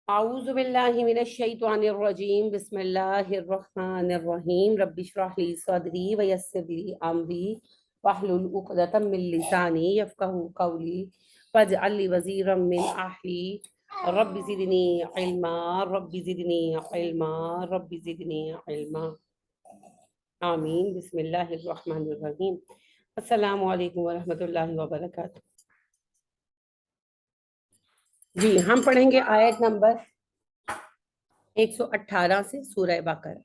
اعوذ باللہ من الشیطان الرجیم بسم اللہ الرحمن الرحیم رب اشرح لی صدری ویسر لی امری واحلل عقدۃ من لسانی یفقہوا قولی واجعل لی وزیرا من اہلی رب زدنی علما رب زدنی علما رب زدنی علما آمین۔ بسم اللہ الرحمن الرحیم۔ السلام علیکم ورحمۃ اللہ وبرکاتہ۔ جی ہم پڑھیں گے آیت نمبر 118 سے سورہ بقرہ۔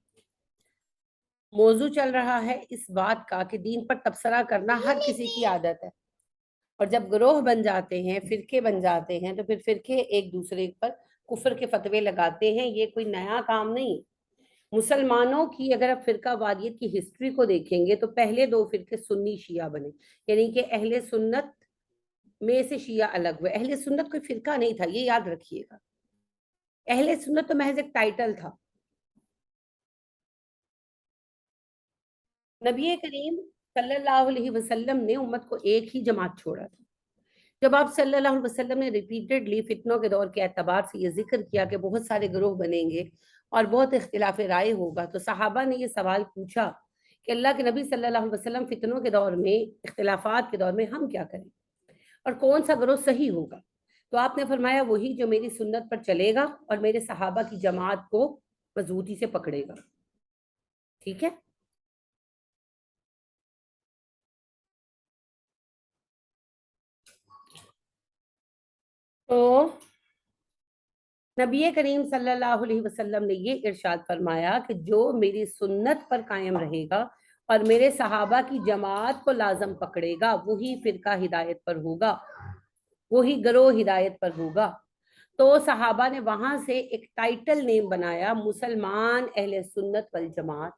موضوع چل رہا ہے اس بات کا کہ دین پر تبصرہ کرنا ہر کسی کی عادت ہے، اور جب گروہ بن جاتے ہیں، فرقے بن جاتے ہیں، تو پھر فرقے ایک دوسرے پر کفر کے فتوے لگاتے ہیں۔ یہ کوئی نیا کام نہیں۔ مسلمانوں کی اگر آپ فرقہ واریت کی ہسٹری کو دیکھیں گے تو پہلے دو فرقے سنی شیعہ بنے، یعنی کہ اہل سنت میں سے شیعہ الگ ہوئے۔ اہل سنت کوئی فرقہ نہیں تھا، یہ یاد رکھیے گا۔ اہل سنت تو محض ایک ٹائٹل تھا۔ نبی کریم صلی اللہ علیہ وسلم نے امت کو ایک ہی جماعت چھوڑا تھا۔ جب آپ صلی اللہ علیہ وسلم نے ریپیٹڈلی فتنوں کے دور کے اعتبار سے یہ ذکر کیا کہ بہت سارے گروہ بنیں گے اور بہت اختلاف رائے ہوگا، تو صحابہ نے یہ سوال پوچھا کہ اللہ کے نبی صلی اللہ علیہ وسلم، فتنوں کے دور میں، اختلافات کے دور میں ہم کیا کریں اور کون سا گروہ صحیح ہوگا؟ تو آپ نے فرمایا وہی جو میری سنت پر چلے گا اور میرے صحابہ کی جماعت کو مضبوطی سے پکڑے گا۔ ٹھیک ہے؟ تو نبی کریم صلی اللہ علیہ وسلم نے یہ ارشاد فرمایا کہ جو میری سنت پر قائم رہے گا اور میرے صحابہ کی جماعت کو لازم پکڑے گا، وہی فرقہ ہدایت پر ہوگا، وہی گروہ ہدایت پر ہوگا۔ تو صحابہ نے وہاں سے ایک ٹائٹل نیم بنایا، مسلمان اہل سنت والجماعت،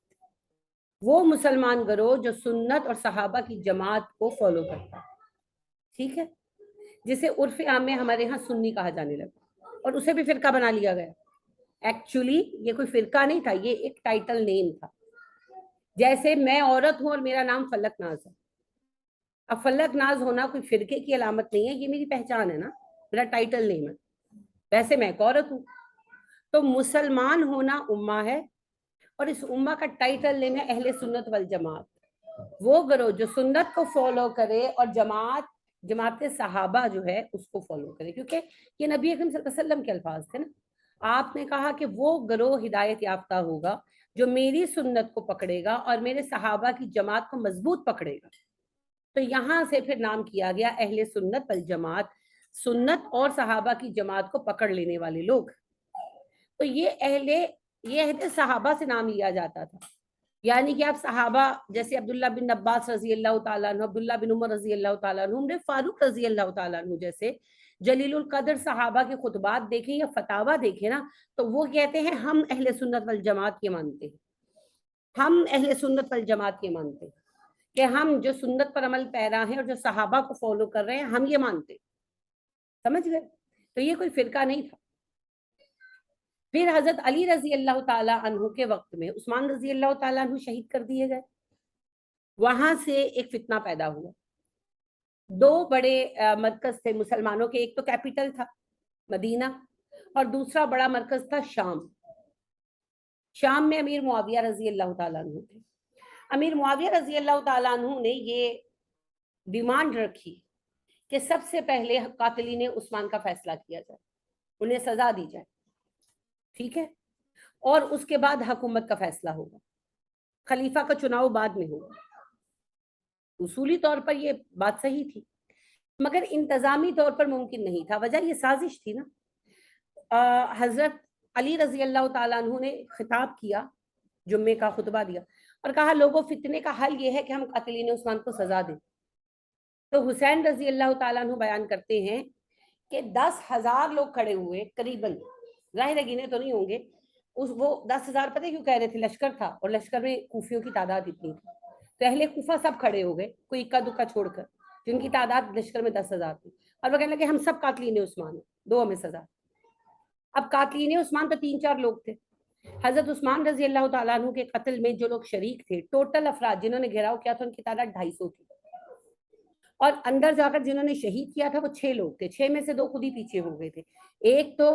وہ مسلمان گروہ جو سنت اور صحابہ کی جماعت کو فالو کرتا ہے۔ ٹھیک ہے؟ جسے عرف عام میں ہمارے ہاں سنی کہا جانے لگا، اور اسے بھی فرقہ بنا لیا گیا۔ ایکچولی یہ کوئی فرقہ نہیں تھا، یہ ایک ٹائٹل نیم تھا۔ جیسے میں عورت ہوں اور میرا نام فلک ناز ہے، اب فلک ناز ہونا کوئی فرقے کی علامت نہیں ہے، یہ میری پہچان ہے نا، میرا ٹائٹل نیم ہے۔ ویسے میں ایک عورت ہوں۔ تو مسلمان ہونا امہ ہے، اور اس امہ کا ٹائٹل نیم ہے اہل سنت والجماعت، وہ گروہ جو سنت کو فالو کرے اور جماعت صحابہ جو ہے اس کو فالو کرے، کیونکہ یہ نبی اکرم صلی اللہ علیہ وسلم کے الفاظ تھے نا۔ آپ نے کہا کہ وہ گروہ ہدایت یافتہ ہوگا جو میری سنت کو پکڑے گا اور میرے صحابہ کی جماعت کو مضبوط پکڑے گا۔ تو یہاں سے پھر نام کیا گیا اہل سنت والجماعت، سنت اور صحابہ کی جماعت کو پکڑ لینے والے لوگ۔ تو یہ عہد صحابہ سے نام لیا جاتا تھا، یعنی کہ آپ صحابہ جیسے عبداللہ بن عباس رضی اللہ تعالیٰ عنہ، عبداللہ بن عمر رضی اللہ تعالیٰ عنہ، عمر فاروق رضی اللہ تعالیٰ عنہ جیسے جلیل القدر صحابہ کے خطبات دیکھیں یا فتاوی دیکھیں نا، تو وہ کہتے ہیں ہم اہل سنت والجماعت کے مانتے ہیں، ہم اہل سنت والجماعت کے مانتے ہیں، کہ ہم جو سنت پر عمل پیرا ہیں اور جو صحابہ کو فالو کر رہے ہیں، ہم یہ مانتے ہیں۔ سمجھ گئے؟ تو یہ کوئی فرقہ نہیں تھا۔ پھر حضرت علی رضی اللہ تعالیٰ عنہ کے وقت میں عثمان رضی اللہ تعالیٰ عنہ شہید کر دیے گئے۔ وہاں سے ایک فتنہ پیدا ہوا۔ دو بڑے مرکز تھے مسلمانوں کے، ایک تو کیپٹل تھا مدینہ، اور دوسرا بڑا مرکز تھا شام۔ شام میں امیر معاویہ رضی اللہ تعالیٰ عنہ تھے۔ امیر معاویہ رضی اللہ تعالیٰ عنہ نے یہ ڈیمانڈ رکھی کہ سب سے پہلے قاتلین عثمان کا فیصلہ کیا جائے، انہیں سزا دی جائے، ٹھیک ہے، اور اس کے بعد حکومت کا فیصلہ ہوگا، خلیفہ کا چناؤ بعد میں ہوگا۔ اصولی طور پر یہ بات صحیح تھی، مگر انتظامی طور پر ممکن نہیں تھا۔ وجہ یہ سازش تھی نا۔ حضرت علی رضی اللہ تعالیٰ عنہ نے خطاب کیا، جمعے کا خطبہ دیا اور کہا لوگوں، فتنے کا حل یہ ہے کہ ہم قاتلین عثمان کو سزا دیں۔ تو حسین رضی اللہ تعالیٰ عنہ بیان کرتے ہیں کہ 10,000 لوگ کھڑے ہوئے قریباً، ظاہر ہے گنے تو نہیں ہوں گے، وہ 10,000 پتہ کیوں کہہ رہے تھے؟ لشکر تھا، اور لشکر میں کوفیوں کی تعداد اتنی تھی، تو اہل کوفہ سب کھڑے ہو گئے، کوئی اکا دکا چھوڑ کر، جن کی تعداد لشکر میں 10,000 تھی، اور وہ کہنے لگے ہم سب قاتلین عثمان ہیں، دو ہمیں سزا۔ اب قاتلین عثمان تو 3-4 لوگ تھے۔ حضرت عثمان رضی اللہ تعالیٰ عنہ کے قتل میں جو لوگ شریک تھے، ٹوٹل افراد جنہوں نے گھیراؤ کیا تھا، ان کی تعداد 250 تھی، اور اندر جا کر جنہوں نے شہید کیا تھا وہ 6 لوگ تھے۔ 6 میں سے 2 خود ہی پیچھے ہو گئے تھے۔ ایک تو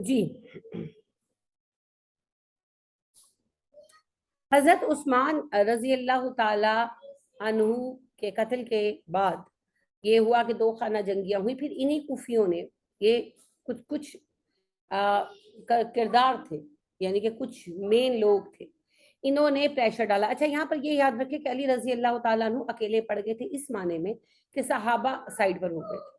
جی حضرت عثمان رضی اللہ تعالی عنہ کے قتل کے بعد یہ ہوا کہ دو خانہ جنگیاں ہوئی، پھر انہی کوفیوں نے، یہ کچھ کچھ کردار تھے، یعنی کہ کچھ مین لوگ تھے، انہوں نے پریشر ڈالا۔ اچھا یہاں پر یہ یاد رکھے کہ علی رضی اللہ تعالیٰ عنہ اکیلے پڑ گئے تھے اس معنی میں کہ صحابہ سائڈ پر ہو گئے تھے۔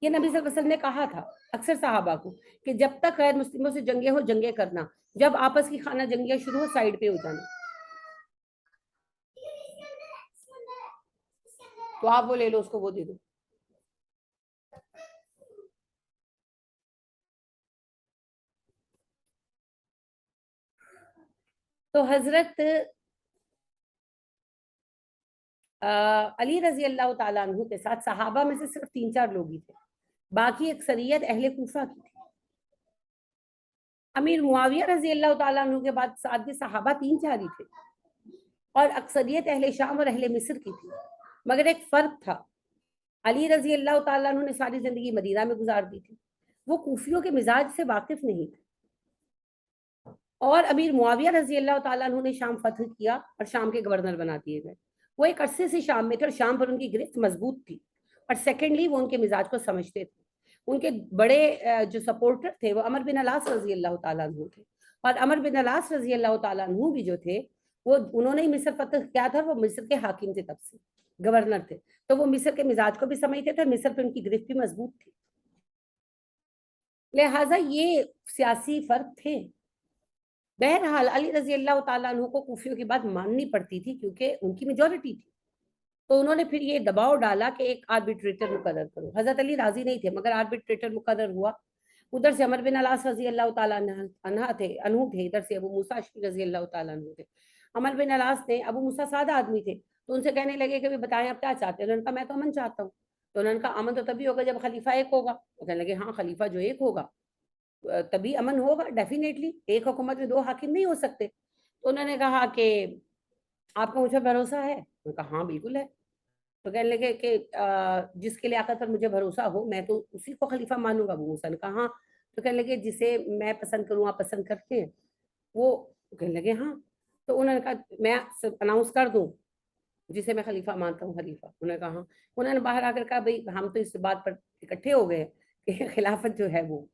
یہ نبی صلی اللہ علیہ وسلم نے کہا تھا اکثر صحابہ کو کہ جب تک غیر مسلموں سے جنگیں ہو جنگیں کرنا، جب آپس کی خانہ جنگیاں شروع ہو سائڈ پہ ہو جانا۔ تو آپ وہ لے لو، اس کو وہ دے دو۔ تو حضرت علی رضی اللہ تعالیٰ عنہ کے ساتھ صحابہ میں سے صرف 3-4 لوگ ہی تھے، باقی اکثریت اہل کوفہ کی تھی۔ امیر معاویہ رضی اللہ تعالیٰ عنہ کے بعد ساتھ صحابہ 3-4 ہی تھے، اور اکثریت اہل شام اور اہل مصر کی تھی، مگر ایک فرق تھا، علی رضی اللہ تعالیٰ عنہ نے ساری زندگی مدینہ میں گزار دی تھی، وہ کوفیوں کے مزاج سے واقف نہیں تھے، اور امیر معاویہ رضی اللہ تعالیٰ عنہ نے شام فتح کیا اور شام کے گورنر بنا دیے گئے۔ وہ ایک عرصے سے شام میں تھے اور شام پر ان کی گرفت مضبوط تھی، اور سیکنڈلی وہ ان کے مزاج کو سمجھتے تھے۔ ان کے بڑے جو سپورٹر تھے وہ عمر بن العاص رضی اللہ تعالیٰ عنہ تھے، اور عمر بن العاص رضی اللہ تعالیٰ عنہ بھی جو تھے وہ انہوں نے مصر فتح کیا تھا، وہ مصر کے حاکم تھے، تب سے گورنر تھے، تو وہ مصر کے مزاج کو بھی سمجھتے تھے اور مصر پہ ان کی گرفت بھی مضبوط تھی، لہٰذا یہ سیاسی فرق تھے۔ بہرحال علی رضی اللہ تعالیٰ عنہ کو کوفیوں کی بات ماننی پڑتی تھی کیونکہ ان کی میجورٹی تھی، تو انہوں نے پھر یہ دباؤ ڈالا کہ ایک آربیٹریٹر مقرر کرو۔ حضرت علی راضی نہیں تھے مگر آربیٹریٹر مقرر ہوا۔ ادھر سے عمر بن العاص رضی اللہ تعالیٰ عنہ تھے، ادھر سے ابو موسیٰ اشعری رضی اللہ تعالیٰ عنہ تھے۔ عمر بن العاص نے، ابو موسیٰ سادہ آدمی تھے، تو ان سے کہنے لگے کہ بتائیں آپ کیا چاہتے ہیں؟ انہوں نے کہا میں تو امن چاہتا ہوں۔ تو انہوں نے کہا امن تو تبھی ہوگا جب خلیفہ ایک ہوگا۔ تو کہنے لگے ہاں خلیفہ جو ایک ہوگا تبھی امن ہوگا، ڈیفینیٹلی، ایک حکومت میں 2 حاکم نہیں ہو سکتے۔ تو انہوں نے کہا کہ آپ کو مجھے بھروسہ ہے؟ انہوں نے کہا ہاں بالکل ہے۔ تو کہنے لگے کہ جس کے لیاقت پر مجھے بھروسہ ہو میں تو اسی کو خلیفہ مانوں گا۔ ابو موسیٰ نے کہا ہاں۔ تو کہنے لگے جسے میں پسند کروں آپ پسند کرتے ہیں؟ وہ کہنے لگے ہاں۔ تو انہوں نے کہا میں اناؤنس کر دوں جسے میں خلیفہ مانتا ہوں خلیفہ؟ انہوں نے کہا ہاں۔ انہوں نے باہر آ کر کہا بھئی ہم تو اس بات پر اکٹھے ہو گئے کہ خلافت جو ہے وہ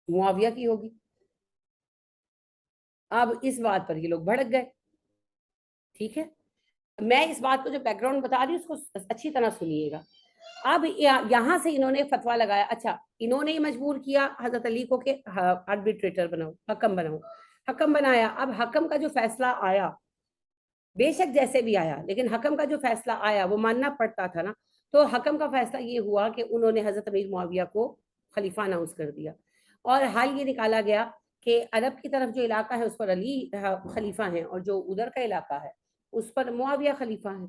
معاویہ کی ہوگی۔ اب اس بات پر یہ لوگ بھڑک گئے۔ ٹھیک ہے، میں اس بات کو جو بیک گراؤنڈ بتا رہی ہوں اس کو اچھی طرح سنیے گا۔ اب یہاں سے انہوں نے فتویٰ لگایا، اچھا انہوں نے مجبور کیا حضرت علی کو کہ آربیٹریٹر بناؤ، حکم بناؤ، حکم بنایا۔ اب حکم کا جو فیصلہ آیا، بے شک جیسے بھی آیا، لیکن حکم کا جو فیصلہ آیا وہ ماننا پڑتا تھا نا، تو حکم کا فیصلہ یہ ہوا کہ انہوں نے حضرت امیر معاویہ کو خلیفہ اناؤنس کر دیا، اور حال یہ نکالا گیا کہ عرب کی طرف جو علاقہ ہے اس پر علی خلیفہ ہیں، اور جو ادھر کا علاقہ ہے اس پر معاویہ خلیفہ ہیں۔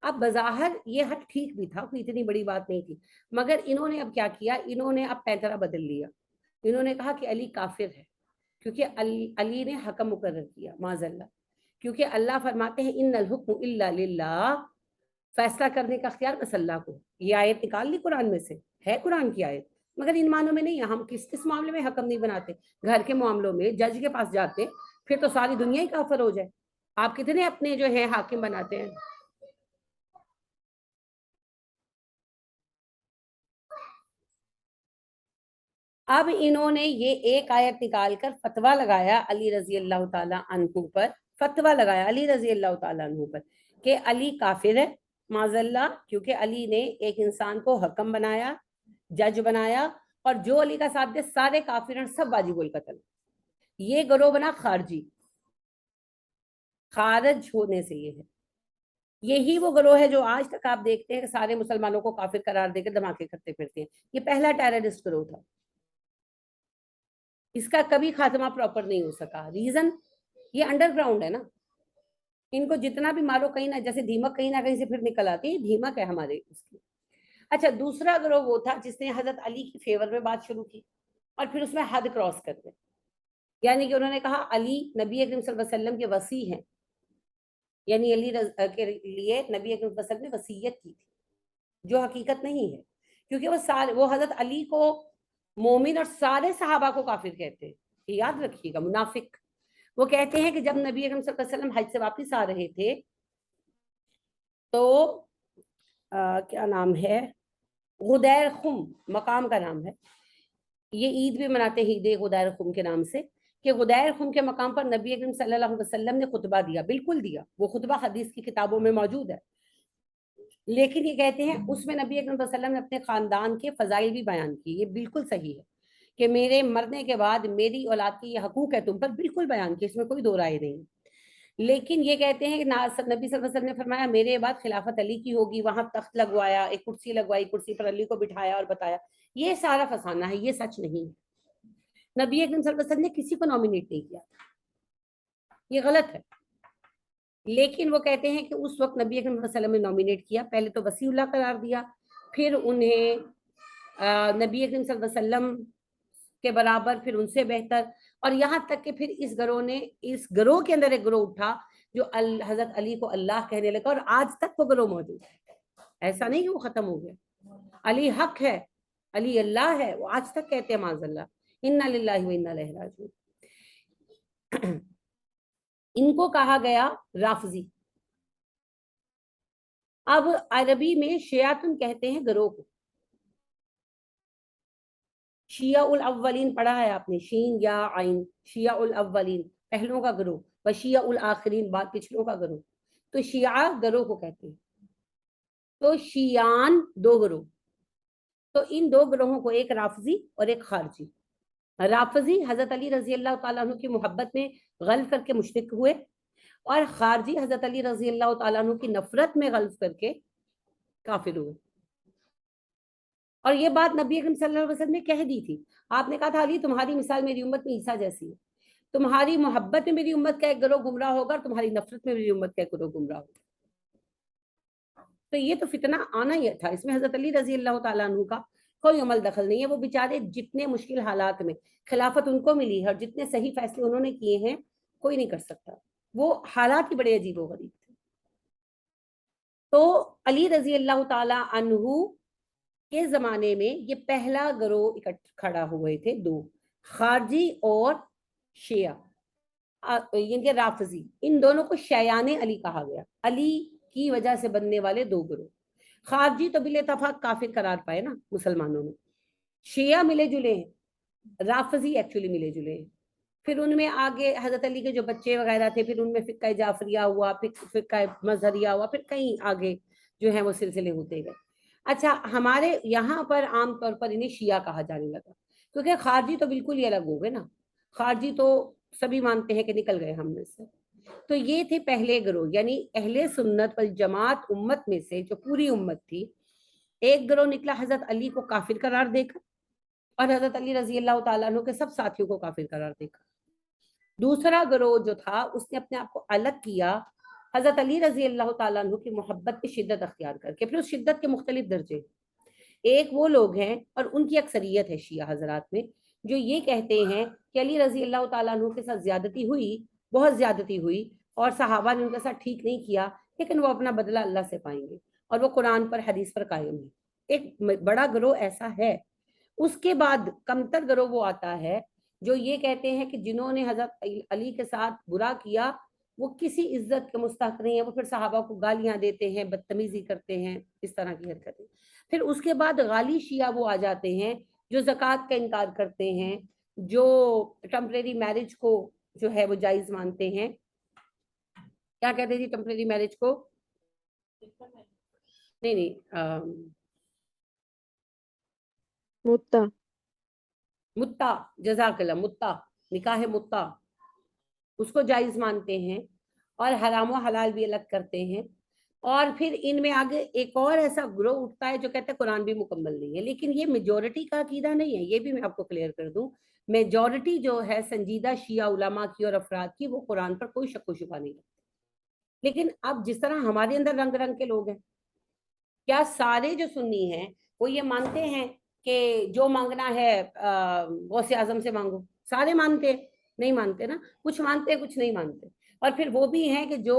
اب بظاہر یہ حق ٹھیک بھی تھا، کوئی اتنی بڑی بات نہیں تھی، مگر انہوں نے اب کیا کیا، انہوں نے اب پینترا بدل لیا۔ انہوں نے کہا کہ علی کافر ہے کیونکہ علی نے حکم مقرر کیا، معاذ اللہ، کیونکہ اللہ فرماتے ہیں ان الحکم الا للہ، فیصلہ کرنے کا اختیار بس اللہ کو۔ یہ آیت نکال لی قرآن میں سے، ہے قرآن کی آیت، مگر ان معنوں میں نہیں ہے۔ ہم کس معاملے میں حکم نہیں بناتے؟ گھر کے معاملوں میں جج کے پاس جاتے پھر تو ساری دنیا ہی کافر ہو جائے۔ آپ کتنے اپنے جو ہے حاکم بناتے ہیں؟ اب انہوں نے یہ ایک آیت نکال کر فتویٰ لگایا علی رضی اللہ تعالیٰ عنہ پر، فتویٰ لگایا علی رضی اللہ تعالیٰ عنہ پر کہ علی کافر ہے معاذ اللہ، کیونکہ علی نے ایک انسان کو حکم بنایا، جج بنایا، اور جو علی کا ساتھ دے سارے کافر ہیں، سب واجب القتل۔ یہ گروہ بنا خارجی، خارج ہونے سے یہ ہے۔ یہی وہ گروہ ہے جو آج تک آپ دیکھتے ہیں کہ سارے مسلمانوں کو کافر قرار دے کے دھماکے کرتے پھرتے ہیں۔ یہ پہلا ٹیررسٹ گروہ تھا، اس کا کبھی خاتمہ پراپر نہیں ہو سکا۔ ریزن یہ انڈر گراؤنڈ ہے نا، ان کو جتنا بھی مارو کہیں نہ، جیسے دھیمک کہیں نہ کہیں سے پھر نکل آتی ہے، دھیمک ہے ہمارے اس کی۔ اچھا دوسرا گروہ وہ تھا جس نے حضرت علی کی فیور میں بات شروع کی اور پھر اس میں حد کراس کر گئے، یعنی کہ انہوں نے کہا علی نبی اکرم صلی اللہ علیہ وسلم کے وصی ہیں، یعنی علی کے لیے نبی اکرم صلی اللہ علیہ وسلم نے وصیت کی تھی، جو حقیقت نہیں ہے، کیونکہ وہ حضرت علی کو مومن اور سارے صحابہ کو کافر کہتے ہیں، یہ یاد رکھیے گا، منافق۔ وہ کہتے ہیں کہ جب نبی اکرم صلی اللہ علیہ وسلم حج سے واپس آ رہے تھے تو کیا نام ہے، غدیر خم مقام کا نام ہے، یہ عید بھی مناتے ہیں، عید غدیر خم کے نام سے، کہ غدیر خم کے مقام پر نبی اکرم صلی اللہ علیہ وسلم نے خطبہ دیا، بالکل دیا، وہ خطبہ حدیث کی کتابوں میں موجود ہے، لیکن یہ کہتے ہیں اس میں نبی اکرم صلی اللہ علیہ وسلم نے اپنے خاندان کے فضائل بھی بیان کی، یہ بالکل صحیح ہے کہ میرے مرنے کے بعد میری اولاد کی یہ حقوق ہے تم پر، بالکل بیان کی، اس میں کوئی دو رائے نہیں۔ لیکن یہ کہتے ہیں کہ نبی صلی اللہ علیہ وسلم نے فرمایا میرے بعد خلافت علی کی ہوگی، وہاں تخت لگوایا، ایک کرسی لگوائی، کرسی پر علی کو بٹھایا اور بتایا، یہ سارا فسانہ ہے، یہ سچ نہیں ہے۔ نبی اکرم صلی اللہ علیہ وسلم نے کسی کو نامینیٹ نہیں کیا، یہ غلط ہے۔ لیکن وہ کہتے ہیں کہ اس وقت نبی اکرم صلی اللہ علیہ وسلم نے نامینیٹ کیا، پہلے تو وصی اللہ قرار دیا، پھر انہیں نبی اکرم صلی اللہ علیہ وسلم کے برابر، پھر ان سے بہتر، اور یہاں تک کہ پھر اس گروہ کے اندر ایک گروہ اٹھا جو حضرت علی کو اللہ کہنے لگا، اور آج تک وہ گروہ موجود ہے، ایسا نہیں کہ وہ ختم ہو گیا۔ علی حق ہے، علی اللہ ہے، وہ آج تک کہتے ہیں معاذ اللہ، انا للہ و انا الیہ راجعون۔ ان کو کہا گیا رافضی۔ اب عربی میں شیعتن کہتے ہیں گروہ کو، شیعہ الاولین پڑھا ہے آپ نے، شین یا عین، شیعہ الاولین پہلوں کا گروہ، و شیعہ الاخرین بعد پچھلوں کا گروہ، تو شیعہ گروہ کو کہتے ہیں۔ تو شیعان دو گروہ، تو ان دو گروہوں کو ایک رافضی اور ایک خارجی۔ رافضی حضرت علی رضی اللہ تعالیٰ عنہ کی محبت میں غلط کر کے مشرک ہوئے، اور خارجی حضرت علی رضی اللہ تعالیٰ عنہ کی نفرت میں غلط کر کے کافر ہوئے۔ اور یہ بات نبی اکرم صلی اللہ علیہ وسلم نے کہہ دی تھی، آپ نے کہا تھا علی تمہاری مثال میری امت میں عیسیٰ جیسی ہے، تمہاری محبت میں میری امت کا ایک گروہ گمراہ ہوگا اور تمہاری نفرت میں میری امت کا ایک گروہ گمراہ ہوگا۔ تو یہ تو فتنہ آنا ہی تھا، اس میں حضرت علی رضی اللہ تعالیٰ عنہ کا کوئی عمل دخل نہیں ہے، وہ بیچارے جتنے مشکل حالات میں خلافت ان کو ملی ہے اور جتنے صحیح فیصلے انہوں نے کیے ہیں کوئی نہیں کر سکتا، وہ حالات ہی بڑے عجیب و غریب تھے۔ تو علی رضی اللہ تعالیٰ عنہ کے زمانے میں یہ پہلا گروہ کھڑا ہوئے تھے، دو، خارجی اور شیعہ، یعنی رافضی، ان دونوں کو شیعان علی کہا گیا، علی کی وجہ سے بننے والے دو گروہ۔ خارجی تو بل اتفاق کافر قرار پائے نا مسلمانوں میں، شیعہ ملے جلے ہیں، رافضی ایکچولی ملے جلے ہیں، پھر ان میں آگے حضرت علی کے جو بچے وغیرہ تھے، پھر ان میں فقہ جعفریہ ہوا، پھر فقہ مظہریہ ہوا، پھر کہیں آگے جو ہیں وہ سلسلے ہوتے گئے۔ اچھا ہمارے یہاں پر عام طور پر انہیں شیعہ کہا جانے لگا، کیونکہ خارجی تو بالکل ہی الگ ہو گئے نا، خارجی تو سبھی مانتے ہیں کہ نکل گئے ہم میں سے۔ تو یہ تھے پہلے گروہ، یعنی اہل سنت والجماعت امت میں سے جو پوری امت تھی، ایک گروہ نکلا حضرت علی کو کافر قرار دے کر، اور حضرت علی رضی اللہ تعالیٰ عنہ کے سب ساتھیوں کو کافر قرار دے کر۔ دوسرا گروہ جو تھا اس نے اپنے آپ کو الگ کیا حضرت علی رضی اللہ تعالیٰ عنہ کی محبت کی شدت اختیار کر کے، پھر اس شدت کے مختلف درجے، ایک وہ لوگ ہیں اور ان کی اکثریت ہے شیعہ حضرات میں جو یہ کہتے ہیں کہ علی رضی اللہ تعالیٰ عنہ کے ساتھ زیادتی ہوئی، بہت زیادتی ہوئی، اور صحابہ نے ان کے ساتھ ٹھیک نہیں کیا، لیکن وہ اپنا بدلہ اللہ سے پائیں گے، اور وہ قرآن پر حدیث پر قائم ہے۔ ایک بڑا گروہ ایسا ہے۔ اس کے بعد کمتر گروہ وہ آتا ہے جو یہ کہتے ہیں کہ جنہوں نے حضرت علی کے ساتھ برا کیا وہ کسی عزت کے مستحق نہیں ہے، وہ پھر صحابہ کو گالیاں دیتے ہیں، بدتمیزی کرتے ہیں، اس طرح کی حرکتیں۔ پھر اس کے بعد غالی شیعہ وہ آ جاتے ہیں جو زکوٰۃ کا انکار کرتے ہیں، جو ٹمپریری میرج کو جو ہے وہ جائز مانتے ہیں۔ کیا کہتے ہیں جی ٹمپریری میرج کو؟ نہیں، متا، جزاک اللہ، متا، نکاح متا، اس کو جائز مانتے ہیں، اور حرام و حلال بھی الگ کرتے ہیں۔ اور پھر ان میں آگے ایک اور ایسا گروہ اٹھتا ہے جو کہتا ہے قرآن بھی مکمل نہیں ہے، لیکن یہ میجورٹی کا عقیدہ نہیں ہے، یہ بھی میں آپ کو کلیئر کر دوں، میجورٹی جو ہے سنجیدہ شیعہ علماء کی اور افراد کی، وہ قرآن پر کوئی شک و شبہ نہیں رکھتے۔ لیکن اب جس طرح ہمارے اندر رنگ رنگ کے لوگ ہیں، کیا سارے جو سنی ہیں وہ یہ مانتے ہیں کہ جو مانگنا ہے غوث اعظم سے مانگو؟ سارے مانتے ہیں؟ نہیں مانتے نا، کچھ مانتے ہیں کچھ نہیں مانتے۔ اور پھر وہ بھی ہیں کہ جو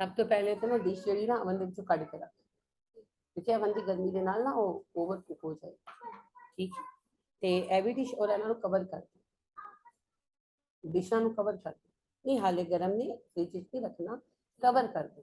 ਸਭ ਤੋਂ ਪਹਿਲੇ ਤਾਂ ਨਾ ਡਿਸ਼ ਜਿਹੜੀ ਨਾ ਅਵਨ ਦੇ ਵਿੱਚੋਂ ਕੱਢ ਕੇ ਰੱਖ, ਕਿਉਂਕਿ ਅਵਨ ਦੀ ਗਰਮੀ ਦੇ ਨਾਲ ਨਾ ਉਹ ਓਵਰ ਕੁਕ ਹੋ ਜਾਏ। ਠੀਕ, ਤੇ ਇਹ ਵੀ ਡਿਸ਼ ਔਰ ਇਹਨਾਂ ਨੂੰ ਕਵਰ ਕਰ ਦੇ, ਡਿਸ਼ਾਂ ਨੂੰ ਕਵਰ ਕਰ ਦੇ, ਨਹੀਂ ਹਾਲੇ ਗਰਮ ਨੇ ਫ੍ਰਿਜ ਵਿੱਚ ਰੱਖਣਾ, ਕਵਰ ਕਰ ਦੇ,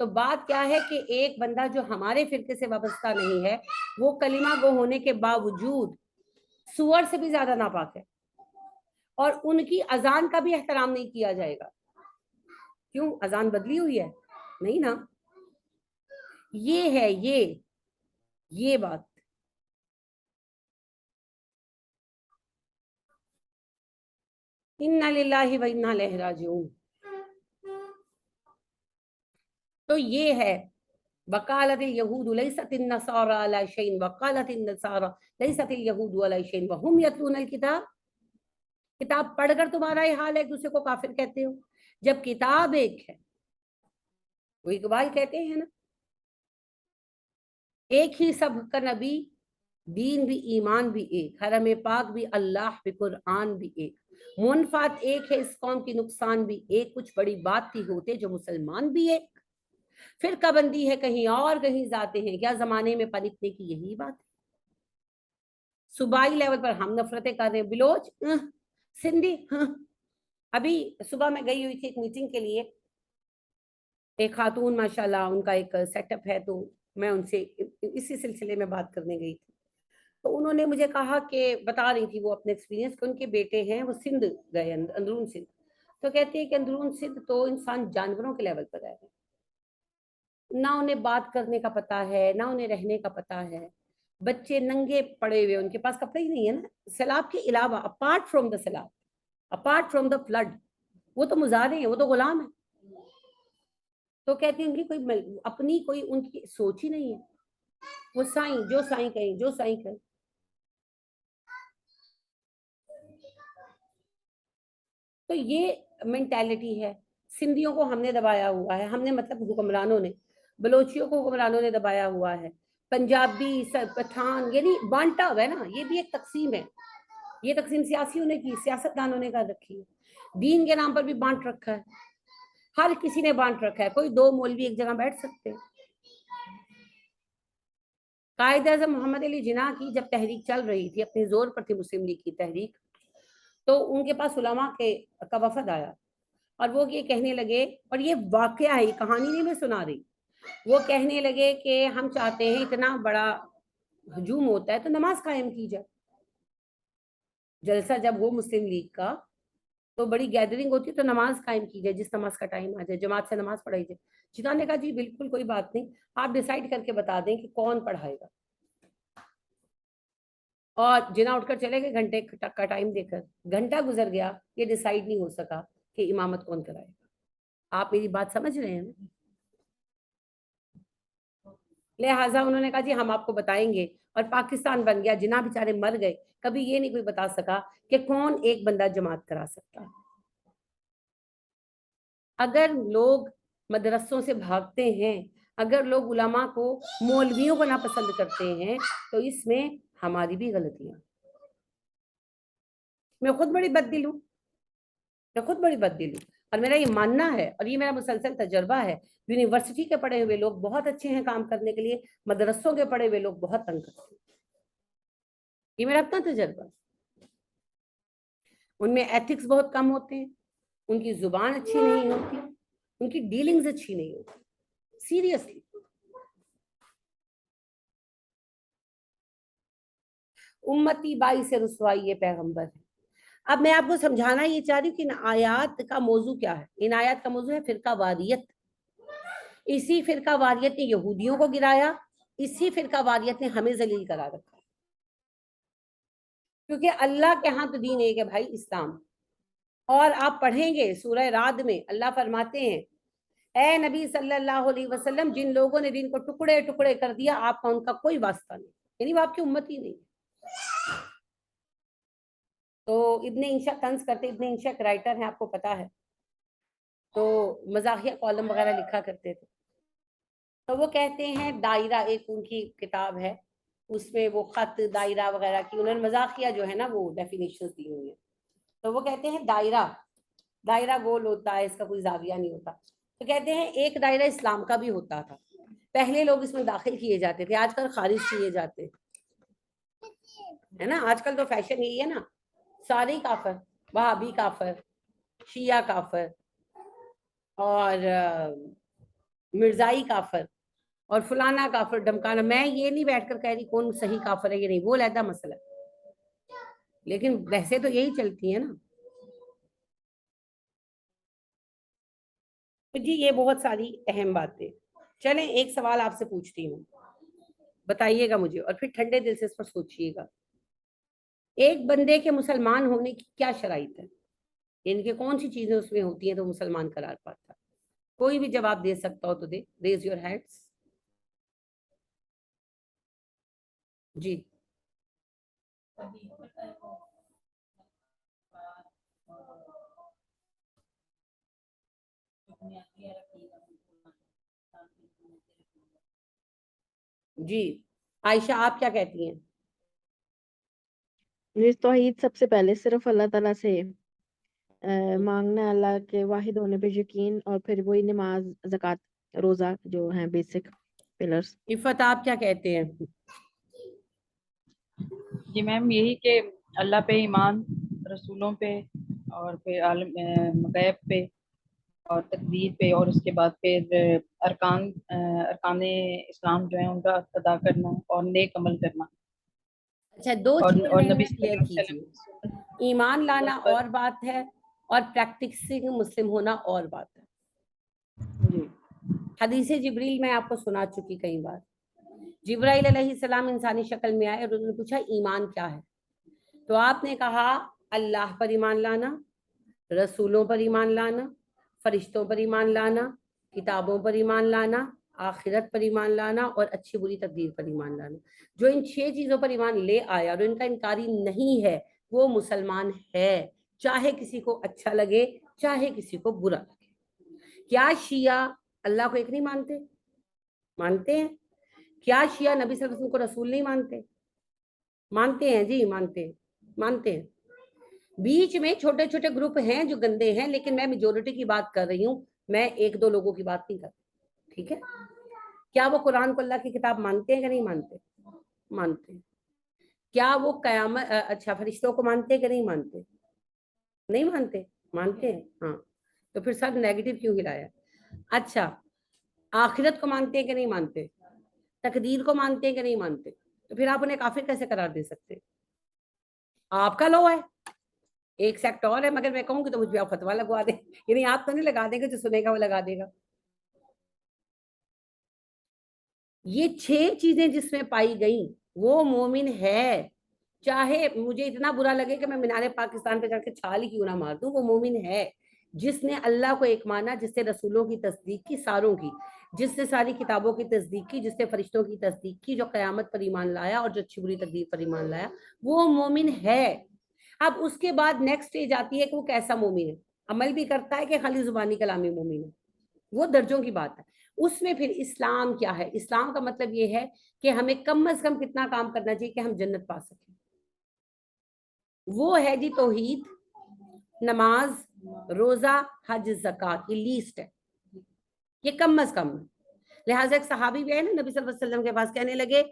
تو بات کیا ہے کہ ایک بندہ جو ہمارے فرقے سے وابستہ نہیں ہے وہ کلمہ گو ہونے کے باوجود سور سے بھی زیادہ ناپاک ہے، اور ان کی اذان کا بھی احترام نہیں کیا جائے گا. کیوں؟ اذان بدلی ہوئی ہے؟ نہیں نا. یہ ہے یہ بات. انا للہ و انا الیہ راجعون. تو یہ ہے وقالت الیہود لیست النصارى علی شیء وقالت النصارى لیست الیہود علی شیء وهم یتلون الکتاب. کتاب پڑھ کر تمہارا یہ حال ہے، ایک دوسرے کو کافر کہتے ہو، جب کتاب ایک ہے. وہ اقبال کہتے ہیں نا، ایک ہی سب کا نبی، دین بھی ایمان بھی ایک، حرم پاک بھی اللہ بھی قرآن بھی ایک، منفعت ایک ہے اس قوم کی نقصان بھی ایک، کچھ بڑی بات تھی ہوتے جو مسلمان بھی ایک. فرقہ بندی ہے کہیں اور کہیں ذاتے ہیں، کیا زمانے میں پنپنے کی یہی بات ہے. صوبائی لیول پر ہم نفرتیں کر رہے ہیں، بلوچ سندھی. ابھی صبح میں گئی ہوئی تھی ایک میٹنگ کے لیے، ایک خاتون ماشاءاللہ ان کا ایک سیٹ اپ ہے، تو میں ان سے اسی سلسلے میں بات کرنے گئی تھی. تو انہوں نے مجھے کہا کہ بتا رہی تھی وہ اپنے ایکسپیرینس کہ ان کے بیٹے ہیں وہ سندھ گئے، اندرون سندھ. تو کہتے ہیں کہ اندرون سندھ تو انسان جانوروں کے لیول پر رہ رہے ہیں، نہ انہیں بات کرنے کا پتا ہے، نہ انہیں رہنے کا پتا ہے. بچے ننگے پڑے ہوئے، ان کے پاس کپڑے ہی نہیں ہے نا. سیلاب کے علاوہ اپارٹ فرام دا سیلاب، اپارٹ فرام دا فلڈ، وہ تو مزارے ہیں، وہ تو غلام ہیں. تو کہتے ہیں ان کی کوئی اپنی کوئی ان کی سوچ ہی نہیں ہے. وہ سائیں جو سائیں کہیں، جو سائیں کہیں. تو یہ مینٹیلٹی ہے. سندھیوں کو ہم نے دبایا ہوا ہے، ہم نے مطلب حکمرانوں نے، بلوچیوں کو حکمرانوں نے دبایا ہوا ہے، پنجابی پٹھان، یعنی بانٹا ہوا ہے نا. یہ بھی ایک تقسیم ہے، یہ تقسیم سیاسیوں نے کی، سیاست دانوں نے کر رکھی ہے. دین کے نام پر بھی بانٹ رکھا ہے، ہر کسی نے بانٹ رکھا ہے. کوئی دو مولوی ایک جگہ بیٹھ سکتے ہیں. قائد اعظم محمد علی جناح کی جب تحریک چل رہی تھی، اپنی زور پر تھی مسلم لیگ کی تحریک، تو ان کے پاس علماء کا وفد آیا، اور وہ یہ کہنے لگے، اور یہ واقعہ ہے، یہ کہانی نہیں میں سنا رہی. وہ کہنے لگے کہ ہم چاہتے ہیں اتنا بڑا ہجوم ہوتا ہے تو نماز قائم کی جائے. جلسہ جب ہو مسلم لیگ کا تو بڑی گیدرنگ ہوتی ہے، تو نماز قائم کی جائے، جس نماز کا ٹائم آ جائے جماعت سے نماز پڑھائی جائے. جنہوں نے کہا جی بالکل کوئی بات نہیں، آپ ڈیسائیڈ کر کے بتا دیں کہ کون پڑھائے گا. اور جنا اٹھ کر چلے گئے گھنٹے کا ٹائم دے کر. گھنٹہ گزر گیا، یہ ڈیسائیڈ نہیں ہو سکا کہ امامت کون کرائے گا. آپ میری بات سمجھ رہے ہیں؟ لہٰذا انہوں نے کہا جی ہم آپ کو بتائیں گے، اور پاکستان بن گیا. جناب بیچارے مر گئے، کبھی یہ نہیں کوئی بتا سکا کہ کون ایک بندہ جماعت کرا سکتا. اگر لوگ مدرسوں سے بھاگتے ہیں، اگر لوگ علماء کو، مولویوں کو ناپسند کرتے ہیں، تو اس میں ہماری بھی غلطیاں. میں خود بڑی بد دل ہوں، میں خود بڑی بد دل ہوں، اور میرا یہ ماننا ہے، اور یہ میرا مسلسل تجربہ ہے. یونیورسٹی کے پڑھے ہوئے لوگ بہت اچھے ہیں کام کرنے کے لیے، مدرسوں کے پڑھے ہوئے لوگ بہت تنگ کرتے ہیں. یہ میرا اپنا تجربہ. ان میں ایتھکس بہت کم ہوتے ہیں، ان کی زبان اچھی نہیں ہوتی، ان کی ڈیلنگز اچھی نہیں ہوتی. سیریسلی. امتی بائی سے رسوائی یہ پیغمبر ہے. اب میں آپ کو سمجھانا یہ چاہ رہی ہوں کہ ان آیات کا موضوع کیا ہے. ان آیات کا موضوع ہے فرقہ واریت. اسی فرقہ واریت نے یہودیوں کو گرایا، اسی فرقہ واریت نے ہمیں ذلیل کرا رکھا. کیونکہ اللہ کے ہاں تو دین ایک ہے بھائی، اسلام. اور آپ پڑھیں گے سورہ رعد میں اللہ فرماتے ہیں اے نبی صلی اللہ علیہ وسلم، جن لوگوں نے دین کو ٹکڑے ٹکڑے کر دیا، آپ کا ان کا کوئی واسطہ نہیں، یعنی وہ آپ کی امت ہی نہیں. تو ابن انشا طنز کرتے، ابن انشا ایک رائٹر ہیں، آپ کو پتا ہے، تو مزاحیہ کالم وغیرہ لکھا کرتے تھے. تو وہ کہتے ہیں دائرہ، ایک ان کی کتاب ہے، اس میں وہ خط دائرہ وغیرہ کی انہوں نے مزاحیہ جو ہے نا وہ ڈیفینیشن دی ہوئی ہیں. تو وہ کہتے ہیں دائرہ گول ہوتا ہے، اس کا کوئی زاویہ نہیں ہوتا. تو کہتے ہیں ایک دائرہ اسلام کا بھی ہوتا تھا، پہلے لوگ اس میں داخل کیے جاتے تھے، آج کل خارج کیے جاتے ہے نا. آج کل تو فیشن یہی ہے نا، سارے کافر، وہابی کافر، شیعہ کافر، اور مرزائی کافر اور فلانا کافر ڈمکانا. میں یہ نہیں بیٹھ کر کہہ رہی کون صحیح کافر ہے یہ نہیں، وہ علیحدہ مسئلہ ہے، لیکن بحثیں تو یہی چلتی ہیں نا. تو جی یہ بہت ساری اہم باتیں. چلیں ایک سوال آپ سے پوچھتی ہوں، بتائیے گا مجھے، اور پھر ٹھنڈے دل سے اس پر سوچیے گا. ایک بندے کے مسلمان ہونے کی کیا شرائط ہے؟ ان کے کون سی چیزیں اس میں ہوتی ہیں تو مسلمان قرار پاتا ہے؟ کوئی بھی جواب دے سکتا ہو تو دے، ریز یور ہینڈس. جی جی عائشہ آپ کیا کہتی ہیں؟ یہ توحید سب سے پہلے صرف اللہ تعالیٰ سے مانگنا، اللہ کے واحد ہونے پہ یقین، اور پھر وہی نماز، زکوٰۃ، روزہ جو ہیں بیسک پلرز. عفت آپ کیا کہتے ہیں؟ جی میم یہی کہ اللہ پہ ایمان، رسولوں پہ، اور پھر عالم غیب پہ اور تقدیر پہ، اور اس کے بعد پھر ارکان اسلام جو ہیں ان کا ادا کرنا اور نیک عمل کرنا. اچھا دو چیزیں اور میرے نبی یہاں صلی کلیئر اللہ علیہ کیجیے. وسلم ایمان لانا پر. اور بات ہے اور پریکٹسنگ مسلم ہونا اور بات ہے. جی حدیث جبریل میں آپ کو سنا چکی کئی بار. جبرائیل علیہ السلام انسانی شکل میں آئے اور انہوں نے پوچھا ایمان کیا ہے؟ تو آپ نے کہا اللہ پر ایمان لانا، رسولوں پر ایمان لانا، فرشتوں پر ایمان لانا، کتابوں پر ایمان لانا، آخرت پر ایمان لانا، اور اچھی بری تقدیر پر ایمان لانا. جو ان 6 چیزوں پر ایمان لے آیا اور ان کا انکاری نہیں ہے وہ مسلمان ہے، چاہے کسی کو اچھا لگے چاہے کسی کو برا لگے. کیا شیعہ اللہ کو ایک نہیں مانتے؟ مانتے ہیں. کیا شیعہ نبی صلی اللہ علیہ وسلم کو رسول نہیں مانتے؟ مانتے ہیں جی، مانتے ہیں، مانتے ہیں. بیچ میں چھوٹے چھوٹے گروپ ہیں جو گندے ہیں، لیکن میں میجورٹی کی بات کر رہی ہوں، میں ایک دو لوگوں کی بات نہیں کر رہی. ٹھیک ہے. کیا وہ قرآن کو اللہ کی کتاب مانتے ہیں کہ نہیں مانتے؟ مانتے ہیں. کیا وہ قیامت اچھا فرشتوں کو مانتے ہیں کہ نہیں مانتے؟ نہیں مانتے؟ مانتے ہیں. ہاں تو پھر سب نیگیٹو کیوں ہلایا؟ اچھا آخرت کو مانتے ہیں کہ نہیں مانتے؟ تقدیر کو مانتے ہیں کہ نہیں مانتے؟ تو پھر آپ انہیں کافر کیسے قرار دے سکتے؟ آپ کا لو ہے، ایک سیکٹ اور ہے، مگر میں کہوں گی تو مجھ پہ آپ فتوا لگوا دیں. یعنی آپ تو نہیں لگا دیں گے، جو سنے گا وہ لگا دے گا. یہ 6 چیزیں جس میں پائی گئیں وہ مومن ہے، چاہے مجھے اتنا برا لگے کہ میں مینار پاکستان پہ چڑھ کے چھال ہی کیوں نہ مار دوں، وہ مومن ہے جس نے اللہ کو ایک مانا، جس نے رسولوں کی تصدیق کی ساروں کی، جس نے ساری کتابوں کی تصدیق کی، جس نے فرشتوں کی تصدیق کی، جو قیامت پر ایمان لایا اور جو اچھی بری تقدیر پر ایمان لایا، وہ مومن ہے. اب اس کے بعد نیکسٹ اسٹیج آتی ہے کہ وہ کیسا مومن ہے، عمل بھی کرتا ہے کہ خالی زبانی کلامی مومن ہے، وہ درجوں کی بات ہے. اس میں پھر اسلام کیا ہے؟ اسلام کا مطلب یہ ہے کہ ہمیں کم از کم کتنا کام کرنا چاہیے کہ ہم جنت پا سکیں. وہ ہے جی توحید، نماز، روزہ، حج، زکوٰۃ، یہ لیسٹ ہے، یہ کم از کم ہے. لہٰذا ایک صحابی بھی ہے نا نبی صلی اللہ علیہ وسلم کے پاس، کہنے لگے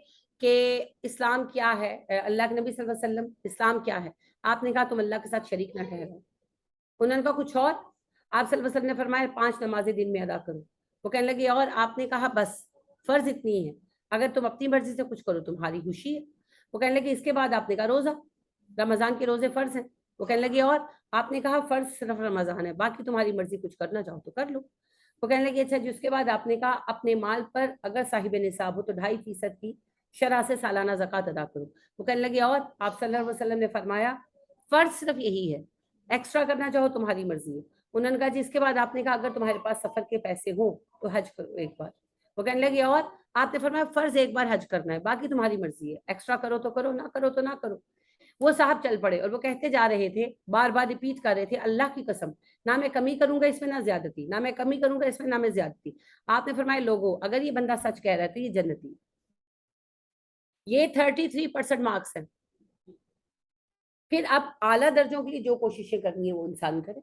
کہ اسلام کیا ہے؟ اللہ کے نبی صلی اللہ علیہ وسلم اسلام کیا ہے؟ آپ نے کہا تم اللہ کے ساتھ شریک نہ ٹھہرو. انہوں نے کہا کچھ اور؟ آپ صلی اللہ علیہ وسلم نے فرمایا 5 نمازیں دن میں ادا کرو. وہ کہنے لگے اور؟ آپ نے کہا بس فرض اتنی ہے، اگر تم اپنی مرضی سے کچھ کرو تمہاری خوشی ہے. وہ کہنے لگے اس کے بعد آپ نے کہا روزہ، رمضان کے روزے فرض ہیں. وہ کہنے لگے اور؟ آپ نے کہا فرض صرف رمضان ہے، باقی تمہاری مرضی، کچھ کرنا چاہو تو کر لو. وہ کہنے لگے اچھا جی اس کے بعد آپ نے کہا اپنے مال پر اگر صاحب نصاب ہو تو 2.5% کی شرح سے سالانہ زکوٰۃ ادا کرو. وہ کہنے لگے اور؟ آپ صلی اللہ علیہ وسلم نے فرمایا فرض صرف یہی ہے، ایکسٹرا کرنا چاہو تمہاری مرضی ہے. انہوں نے کہا جی اس کے بعد آپ نے کہا اگر تمہارے پاس سفر کے پیسے ہوں تو حج کرو ایک بار. وہ کہنے لگے اور؟ آپ نے فرمایا فرض ایک بار حج کرنا ہے، باقی تمہاری مرضی ہے، ایکسٹرا کرو تو کرو، نہ کرو تو نہ کرو. وہ صاحب چل پڑے اور وہ کہتے جا رہے تھے، بار بار ریپیٹ کر رہے تھے اللہ کی قسم نہ میں کمی کروں گا اس میں نہ زیادتی، نہ میں کمی کروں گا اس میں نہ میں زیادتی. آپ نے فرمایا لوگوں اگر یہ بندہ سچ کہہ رہا ہے تو یہ جنتی. یہ 33% مارکس ہیں. پھر اب اعلیٰ درجوں کے لیے جو کوششیں کرنی ہے وہ انسان کرے،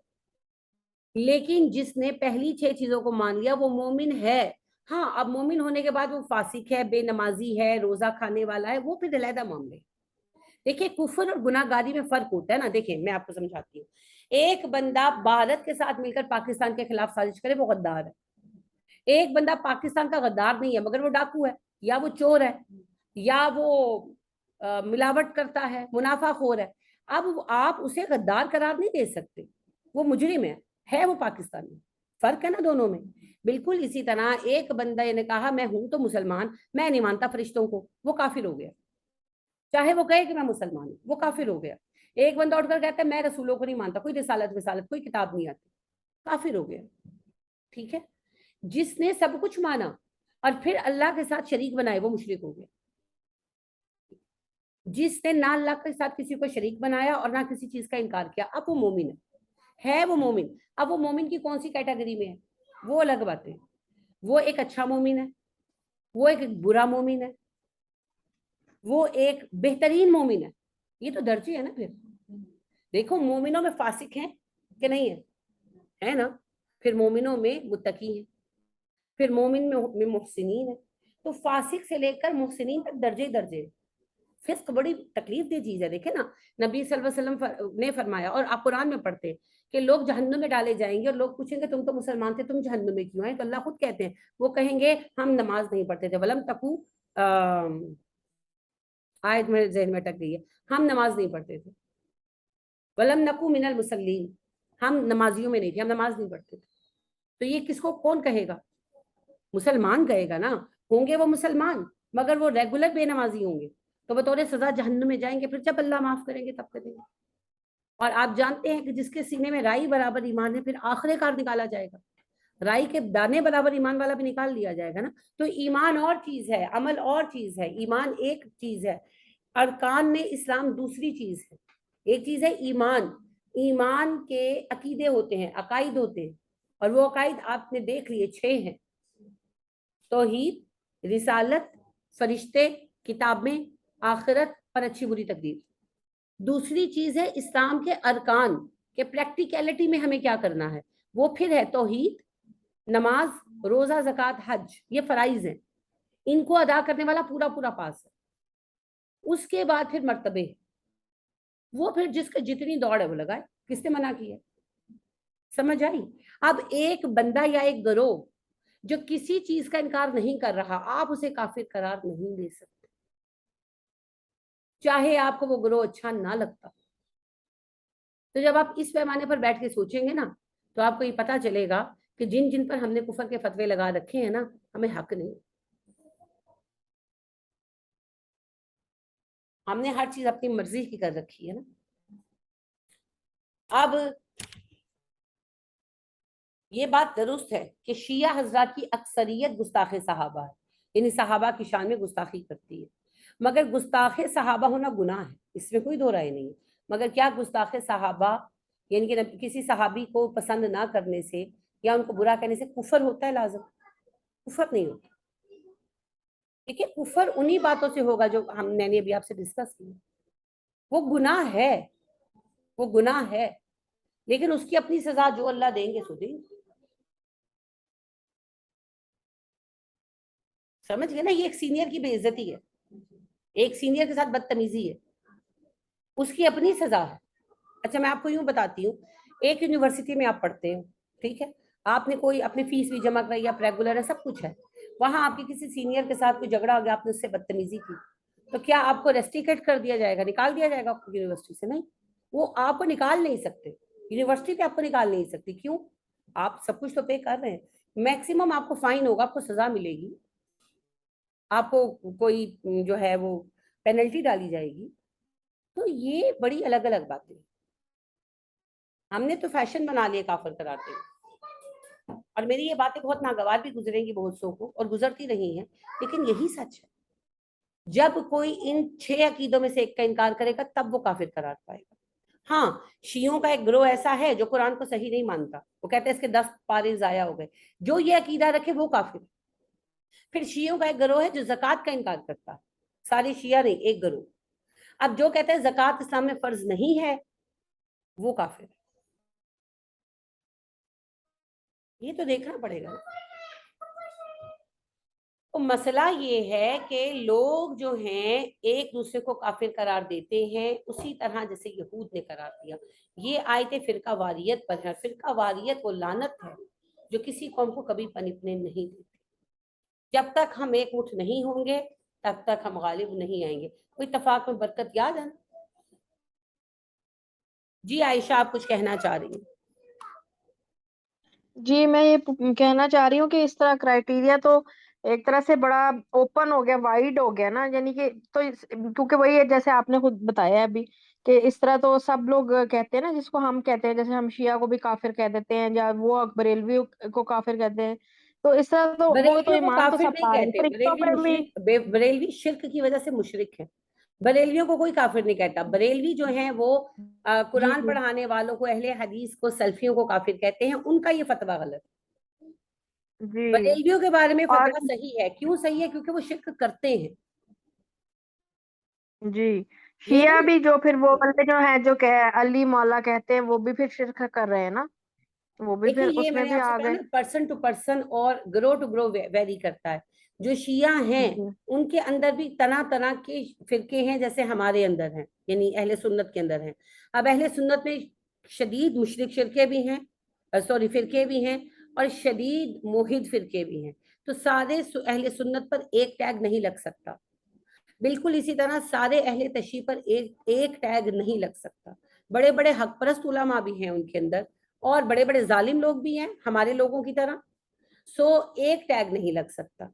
لیکن جس نے پہلی 6 چیزوں کو مان لیا وہ مومن ہے. ہاں اب مومن ہونے کے بعد وہ فاسق ہے، بے نمازی ہے، روزہ کھانے والا ہے، وہ پھر علیحدہ معاملے. دیکھیں کفر اور گناہ گاری میں فرق ہوتا ہے نا. دیکھیں میں آپ کو سمجھاتی ہوں. ایک بندہ بھارت کے ساتھ مل کر پاکستان کے خلاف سازش کرے وہ غدار ہے. ایک بندہ پاکستان کا غدار نہیں ہے مگر وہ ڈاکو ہے یا وہ چور ہے یا وہ ملاوٹ کرتا ہے منافع خور ہے, اب آپ اسے غدار قرار نہیں دے سکتے, وہ مجرم ہے وہ پاکستانی. فرق ہے نا دونوں میں. بالکل اسی طرح ایک بندہ نے کہا میں ہوں تو مسلمان, میں نہیں مانتا فرشتوں کو, وہ کافر ہو گیا, چاہے وہ کہے کہ میں مسلمان ہوں, وہ کافر ہو گیا. ایک بندہ اٹھ کر کہتا ہے میں رسولوں کو نہیں مانتا, کوئی رسالت وسالت کوئی کتاب نہیں آتی, کافر ہو گیا. ٹھیک ہے, جس نے سب کچھ مانا اور پھر اللہ کے ساتھ شریک بنائے وہ مشرک ہو گیا. جس نے نہ اللہ کے ساتھ کسی کو شریک بنایا اور نہ کسی چیز کا انکار کیا, اب وہ مومن ہے وہ مومن. اب وہ مومن کی کون سی کیٹیگری میں ہے وہ الگ بات ہے. وہ ایک اچھا مومن ہے, وہ ایک برا مومن ہے, وہ ایک بہترین مومن ہے. یہ تو درجے ہے نا. پھر دیکھو مومنوں میں فاسق ہیں کہ نہیں ہے نا, پھر مومنوں میں متقی ہیں, پھر مومن میں محسنین ہے. تو فاسق سے لے کر محسنین تک درجے درجے. فسق بڑی تکلیف دہ چیز ہے. دیکھیں نا نبی صلی اللہ علیہ وسلم نے فرمایا, اور آپ قرآن میں پڑھتے کہ لوگ جہنم میں ڈالے جائیں گے اور لوگ پوچھیں گے تم تو مسلمان تھے تم جہنم میں کیوں آئے, تو اللہ خود کہتے ہیں, وہ کہیں گے ہم نماز نہیں پڑھتے تھے, ولم تکو آیت میرے ذہن میں اٹک گئی ہے, ہم نماز نہیں پڑھتے تھے, ولم نکو من المصلین, ہم نمازیوں میں نہیں تھے, ہم نماز نہیں پڑھتے تھے. تو یہ کس کو کون کہے گا؟ مسلمان کہے گا نا. ہوں گے وہ مسلمان مگر وہ ریگولر بے نمازی ہوں گے, تو بطور سزا جہنم میں جائیں گے, پھر جب اللہ معاف کریں گے تب کریں گے. اور آپ جانتے ہیں کہ جس کے سینے میں رائی برابر ایمان ہے پھر آخر کار نکالا جائے گا, رائی کے دانے برابر ایمان والا بھی نکال لیا جائے گا نا. تو ایمان اور چیز ہے, عمل اور چیز ہے, ایمان ایک چیز ہے, ارکان میں اسلام دوسری چیز ہے. ایک چیز ہے ایمان, ایمان کے عقیدے ہوتے ہیں, عقائد ہوتے ہیں, اور وہ عقائد آپ نے دیکھ لیے 6 ہیں, توحید, رسالت, فرشتے, کتابیں, آخرت اور اچھی بری تقدیر. دوسری چیز ہے اسلام کے ارکان کہ پریکٹیکلٹی میں ہمیں کیا کرنا ہے, وہ پھر ہے توحید, نماز, روزہ, زکوٰۃ, حج, یہ فرائض ہیں, ان کو ادا کرنے والا پورا پورا پاس ہے. اس کے بعد پھر مرتبے, وہ پھر جس کا جتنی دوڑ ہے وہ لگائے, کس نے منع کیا؟ سمجھ آئی؟ اب ایک بندہ یا ایک گروہ جو کسی چیز کا انکار نہیں کر رہا, آپ اسے کافر قرار نہیں دے سکتے, چاہے آپ کو وہ گروہ اچھا نہ لگتا. تو جب آپ اس پیمانے پر بیٹھ کے سوچیں گے نا تو آپ کو یہ پتا چلے گا کہ جن جن پر ہم نے کفر کے فتوے لگا رکھے ہیں نا, ہمیں حق نہیں. ہم نے ہر چیز اپنی مرضی کی کر رکھی ہے نا. اب یہ بات درست ہے کہ شیعہ حضرات کی اکثریت گستاخ صحابہ ہے, یعنی صحابہ کی شان میں گستاخی کرتی ہے, مگر گستاخ صحابہ ہونا گناہ ہے, اس میں کوئی دو رائے نہیں ہے. مگر کیا گستاخ صحابہ یعنی کہ کسی صحابی کو پسند نہ کرنے سے یا ان کو برا کہنے سے کفر ہوتا ہے؟ لازم کفر نہیں ہوتا. ٹھیک ہے, کفر انہی باتوں سے ہوگا جو میں نے ابھی آپ سے ڈسکس کی. وہ گناہ ہے, وہ گناہ ہے, لیکن اس کی اپنی سزا جو اللہ دیں گے سو دیں گے. سمجھ گئے نا, یہ ایک سینئر کی بے عزتی ہے, ایک سینئر کے ساتھ بدتمیزی ہے, اس کی اپنی سزا ہے. اچھا میں آپ کو یوں بتاتی ہوں, ایک یونیورسٹی میں آپ پڑھتے ہیں, ٹھیک ہے, آپ نے کوئی اپنی فیس بھی جمع کرائی, آپ ریگولر ہے, سب کچھ ہے, وہاں آپ کی کسی سینئر کے ساتھ کوئی جھگڑا ہو گیا, آپ نے اس سے بدتمیزی کی, تو کیا آپ کو ریسٹیکیٹ کر دیا جائے گا, نکال دیا جائے گا آپ کو یونیورسٹی سے؟ نہیں, وہ آپ کو نکال نہیں سکتے, یونیورسٹی پہ آپ کو نکال نہیں سکتی. کیوں؟ آپ سب کچھ تو پے کر رہے ہیں. میکسیمم آپ کو فائن ہوگا, آپ کو سزا ملے گی, آپ کو کوئی جو ہے وہ پینلٹی ڈالی جائے گی. تو یہ بڑی الگ الگ باتیں. ہم نے تو فیشن بنا لیے کافر کراتے ہیں, اور میری یہ باتیں بہت ناگوار بھی گزریں گی بہت سو کو, اور گزرتی رہی ہیں, لیکن یہی سچ ہے. جب کوئی ان 6 عقیدوں میں سے ایک کا انکار کرے گا تب وہ کافر قرار پائے گا. ہاں, شیعوں کا ایک گروہ ایسا ہے جو قرآن کو صحیح نہیں مانتا, وہ کہتے ہیں اس کے 10 پارے ضائع ہو گئے, جو یہ عقیدہ رکھے وہ کافر. پھر شیعوں کا ایک گروہ ہے جو زکوٰۃ کا انکار کرتا ہے, سارے شیعہ نہیں, ایک گروہ. اب جو کہتے ہیں زکوٰۃ اسلام میں فرض نہیں ہے وہ کافر ہے. یہ تو دیکھنا پڑے گا. تو مسئلہ یہ ہے کہ لوگ جو ہیں ایک دوسرے کو کافر قرار دیتے ہیں, اسی طرح جیسے یہود نے قرار دیا. یہ آیت فرقہ واریت پر ہے. فرقہ واریت وہ لعنت ہے جو کسی قوم کو کبھی پنپنے نہیں دیتی. جب تک ہم ایک مٹھ نہیں ہوں گے تب تک ہم غالب نہیں آئیں گے. کوئی اتفاق میں برکت یاد ہے نا؟ جی عائشہ آپ کچھ کہنا چاہ رہی ہیں. جی میں یہ کہنا چاہ رہی ہوں کہ اس طرح کرائٹیریا تو ایک طرح سے بڑا اوپن ہو گیا، وائڈ ہو گیا نا، یعنی کہ تو کیونکہ وہی ہے جیسے آپ نے خود بتایا ابھی کہ اس طرح تو سب لوگ کہتے ہیں نا، جس کو ہم کہتے ہیں، جیسے ہم شیعہ کو بھی کافر کہہ دیتے ہیں یا وہ بریلوی کو کافر کہتے ہیں، تو اس طرح تو وہ تو بریلویوں کو ایمان تو کافر سب نہیں کا ہے، کہتے، فرقوں بریلوی پہ بھی. مشرک، بریلوی شرک کی وجہ سے مشرک ہے. بریلویوں کو کوئی کافر نہیں کہتا. بریلوی جو ہیں وہ جی قرآن پڑھانے والوں کو، اہل حدیث کو، سلفیوں کو کافر کہتے ہیں. ان کا یہ فتویٰ غلط ہے. جی بریلویوں کے بارے میں اور فتویٰ صحیح ہے. کیوں صحیح ہے؟ کیونکہ وہ شرک کرتے ہیں. جی یہ شیعہ نا، بھی جو پھر وہ بندے جو ہیں جو کہ علی مولا کہتے ہیں وہ بھی پھر شرک کر رہے ہیں نا، وہ بھی دیکھیں پھر یہ اس میں میں نے بھی آپ سے آ کہا گئے. نا، پرسن ٹو پرسن اور گروہ ٹو گروہ ویری کرتا ہے. جو شیعہ ہیں جی ان کے اندر بھی طرح طرح کے فرقے ہیں، جیسے ہمارے اندر ہیں، یعنی اہل سنت کے اندر ہیں. اب اہل سنت میں شدید مشرک فرقے بھی ہیں، فرقے بھی ہیں، اور شدید موحد فرقے بھی ہیں. تو سارے اہل سنت پر ایک ٹیگ نہیں لگ سکتا. بالکل اسی طرح سارے اہل تشیع پر ایک ٹیگ نہیں لگ سکتا. بڑے بڑے حق پرست علماء بھی ہیں ان کے اندر، اور بڑے بڑے ظالم لوگ بھی ہیں ہمارے لوگوں کی طرح. سو ایک ٹیگ نہیں لگ سکتا.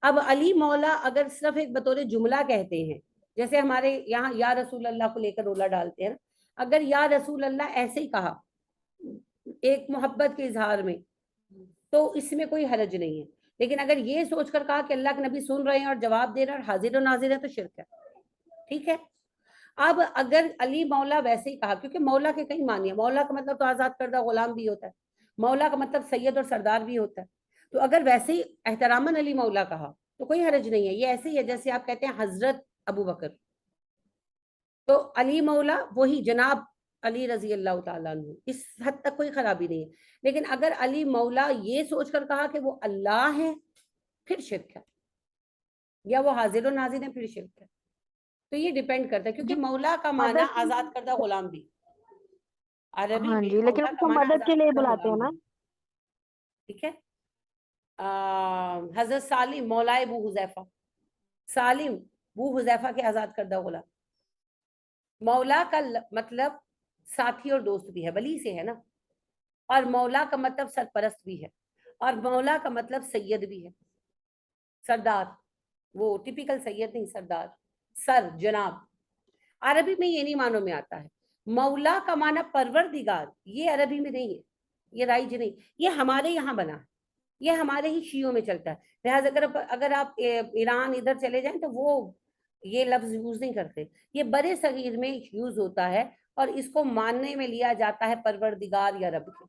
اب علی مولا اگر صرف ایک بطور جملہ کہتے ہیں، جیسے ہمارے یہاں یا رسول اللہ کو لے کر رولا ڈالتے ہیں، اگر یا رسول اللہ ایسے ہی کہا ایک محبت کے اظہار میں، تو اس میں کوئی حرج نہیں ہے. لیکن اگر یہ سوچ کر کہا کہ اللہ کے نبی سن رہے ہیں اور جواب دے رہے ہیں اور حاضر و ناظر ہے، تو شرک ہے. ٹھیک ہے. اب اگر علی مولا ویسے ہی کہا، کیونکہ مولا کے کئی معنی ہیں. مولا کا مطلب تو آزاد کردہ غلام بھی ہوتا ہے، مولا کا مطلب سید اور سردار بھی ہوتا ہے. تو اگر ویسے ہی احتراماً علی مولا کہا تو کوئی حرج نہیں ہے. یہ ایسے ہی ہے جیسے آپ کہتے ہیں حضرت ابو بکر، تو علی مولا وہی جناب علی رضی اللہ تعالیٰ عنہ، اس حد تک کوئی خرابی نہیں ہے. لیکن اگر علی مولا یہ سوچ کر کہا کہ وہ اللہ ہے، پھر شرک ہے، یا وہ حاضر و ناظر ہے، پھر شرک ہے. تو یہ ڈیپینڈ کرتا ہے، کیونکہ جی مولا کا معنی مدد آزاد کردہ غلام بھی، عربی ہاں میں جی، لیکن مولا اس کا کو معنی مدد کے آزاد لیے کردہ بلاتے ہیں غلام نا. بھی. ٹھیک ہے. حضرت سالم مولا ابو حذیفہ، سالم بو حذیفہ کے آزاد کردہ غلام. مولا کا مطلب ساتھی اور دوست بھی ہے، ولی سے ہے نا. اور مولا کا مطلب سرپرست بھی ہے، اور مولا کا مطلب سید بھی ہے، سردار. وہ ٹپیکل سید نہیں، سردار، سر، جناب. عربی میں یہ نہیں معنوں میں آتا ہے. مولا کا معنی پروردگار، یہ عربی میں نہیں ہے، یہ رائج نہیں. یہ ہمارے یہاں بنا ہے، یہ ہمارے ہی شیعوں میں چلتا ہے. لہٰذا اگر آپ ایران ادھر چلے جائیں تو وہ یہ لفظ یوز نہیں کرتے. یہ برے صغیر میں یوز ہوتا ہے، اور اس کو ماننے میں لیا جاتا ہے پروردگار یا رب کے.